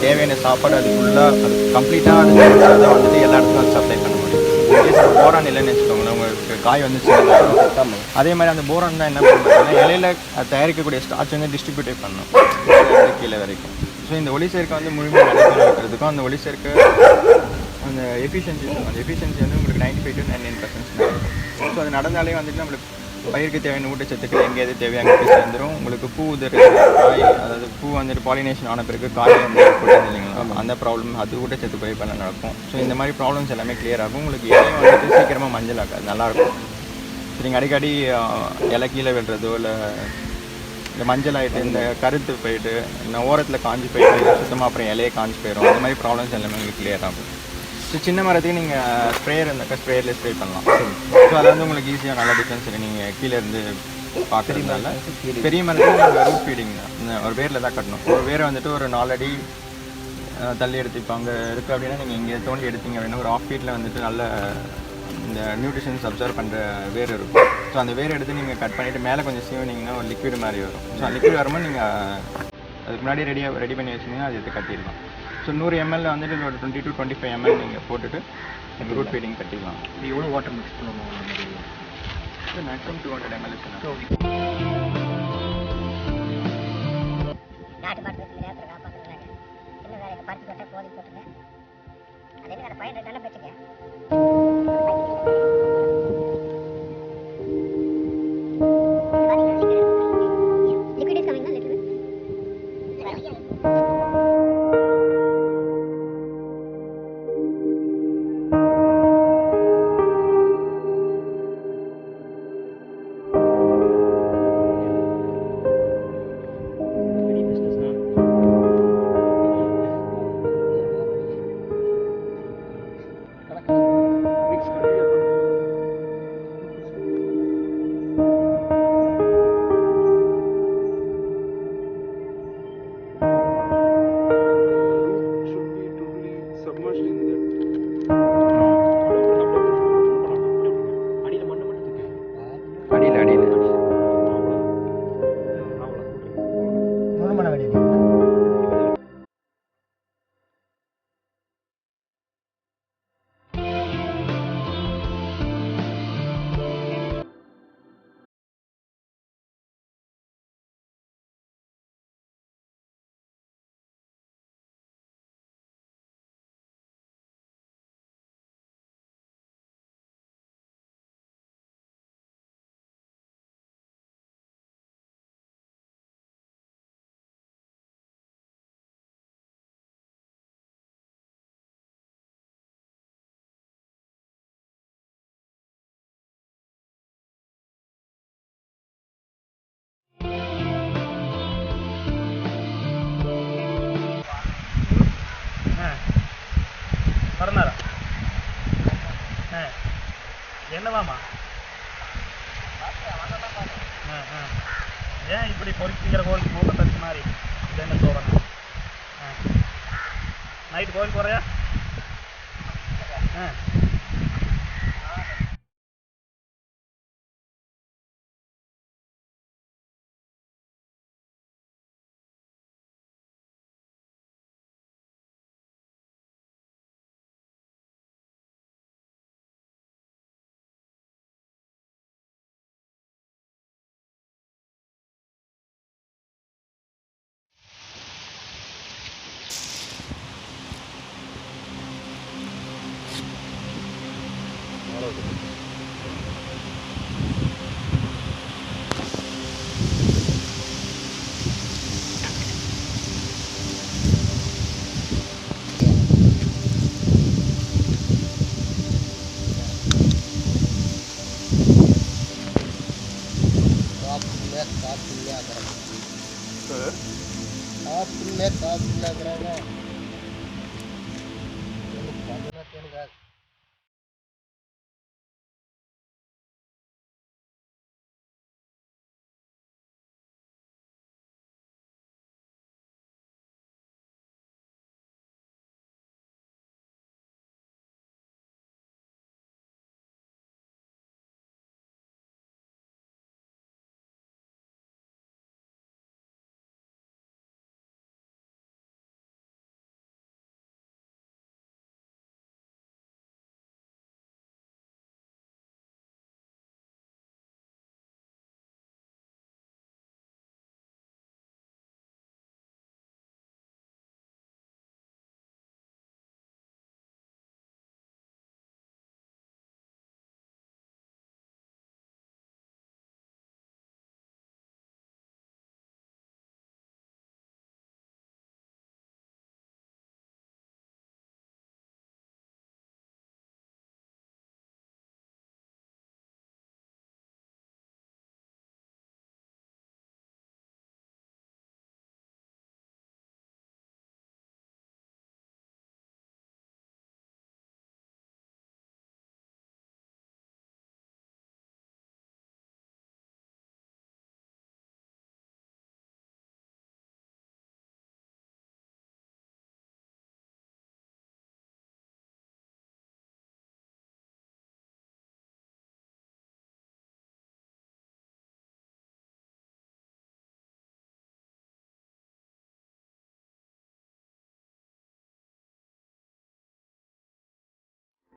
தேவையான சாப்பாடு அது ஃபுல்லாக அது கம்ப்ளீட்டாக அது தான் வந்துட்டு எல்லா இடத்துக்கும் அது சப்ளை பண்ண முடியும். இன்கேஸ் அது போரான் இல்லைன்னு வச்சுக்கோங்களேன், உங்களுக்கு காய் வந்து சின்னதாக. அதே மாதிரி அந்த போரான் தான் என்ன பண்ணுறதுனா இலையில தயாரிக்கக்கூடிய ஸ்டார்ச் வந்து டிஸ்ட்ரிபியூட்டே பண்ணணும் கீழே வரைக்கும். ஸோ இந்த ஒளி சேர்க்கை வந்து முழுமையாக நடைபெற வைக்கிறதுக்கும் அந்த ஒளி சேர்க்கை அந்த எஃபிஷியன்சி வந்து உங்களுக்கு 95 to 99% நடக்கும். ஸோ அது நடந்தாலே வந்துட்டு நம்மளுக்கு பயிருக்கு தேவையான ஊட்டச்சத்துக்கள் எங்கேயாவது தேவையான சேர்ந்துடும். உங்களுக்கு பூ உதிர்றது காய், அதாவது பூ வந்துட்டு பாலினேஷன் ஆன பிறகு காய் வந்து போட்டது இல்லைங்களா, அந்த ப்ராப்ளம் அது ஊட்டச்சத்து குறைபாடு நடக்கும். ஸோ இந்த மாதிரி ப்ராப்ளம்ஸ் எல்லாமே கிளியர் ஆகும். உங்களுக்கு இலையும் வந்துட்டு சீக்கிரமாக மஞ்சள் ஆகாது, நல்லாயிருக்கும். ஸோ நீங்கள் அடிக்கடி இலை கீழே விடுறதோ இல்லை இந்த மஞ்சள் ஆகிட்டு இந்த கருத்து போயிட்டு இந்த ஓரத்தில் காஞ்சி போயிட்டு சுத்தமாக அப்புறம் இலையே காஞ்சி போயிடும். அந்த மாதிரி ப்ராப்ளம்ஸ் எல்லாமே உங்களுக்கு கிளியர் ஆகும். ஸோ சின்ன மரத்துக்கு நீங்கள் ஸ்ப்ரேயர் இருந்தாக்கா ஸ்ப்ரேயரில் ஸ்ப்ரே பண்ணலாம். ஸோ அது வந்து உங்களுக்கு ஈஸியாக நல்லா டிஃப்ரென்ஸ் இல்லை நீங்கள் கீழே இருந்து பார்க்குறதுனால. பெரிய மரத்துக்கு நீங்கள் ரூட் ஃபீடிங் தான் ஒரு வேரில் தான் கட்டணும். ஒரு வேரை வந்துட்டு ஒரு 4 அடி தள்ளி எடுத்து இப்போ அங்கே இருக்குது அப்படின்னா நீங்கள் இங்கே தோண்டி எடுத்தீங்க அப்படின்னா ஒரு 1/2 ஃபீட்டில் வந்துட்டு நல்ல இந்த நியூட்ரிஷன்ஸ் அப்சர்வ் பண்ணுற வேர் இருக்கும். ஸோ அந்த வேர் எடுத்து நீங்கள் கட் பண்ணிவிட்டு மேலே கொஞ்சம் சீவனிங்கன்னா ஒரு லிக்விட் மாதிரி வரும். ஸோ அந்த லிக்விட் வரும்போது நீங்கள் அதுக்கு முன்னாடி ரெடி பண்ணி வச்சிங்கன்னா அது எடுத்து கட்டிடலாம். ஸோ 100 ml வந்துட்டு ஒரு 20 to 25 ml நீங்கள் போட்டுட்டு ரூட் ஃபீடிங் கட்டிக்கலாம். இது எவ்வளோ வாட்டர் மிக்ஸ் பண்ணணும்? இது மேக்ஸிமம் 200 ml நாட்டு பாட்டு வச்சு நேரத்தில் காப்பாற்றுறாங்க. சின்ன வேலைக்கு பறிச்சு போட்டே போதி போட்டுங்க. அதே வேறு பயிர் தானே வச்சுக்க. லிக்விட் இஸ் கமிங் லிட்டில் மறந்தாரா? என்னவாமா? ஏன் இப்படி பொறிக்கிற கோழிக்கு மூட்டை தச்சு மாதிரி இது என்ன சோதனை? நைட்டு கோழிக்கு போறியா? आप में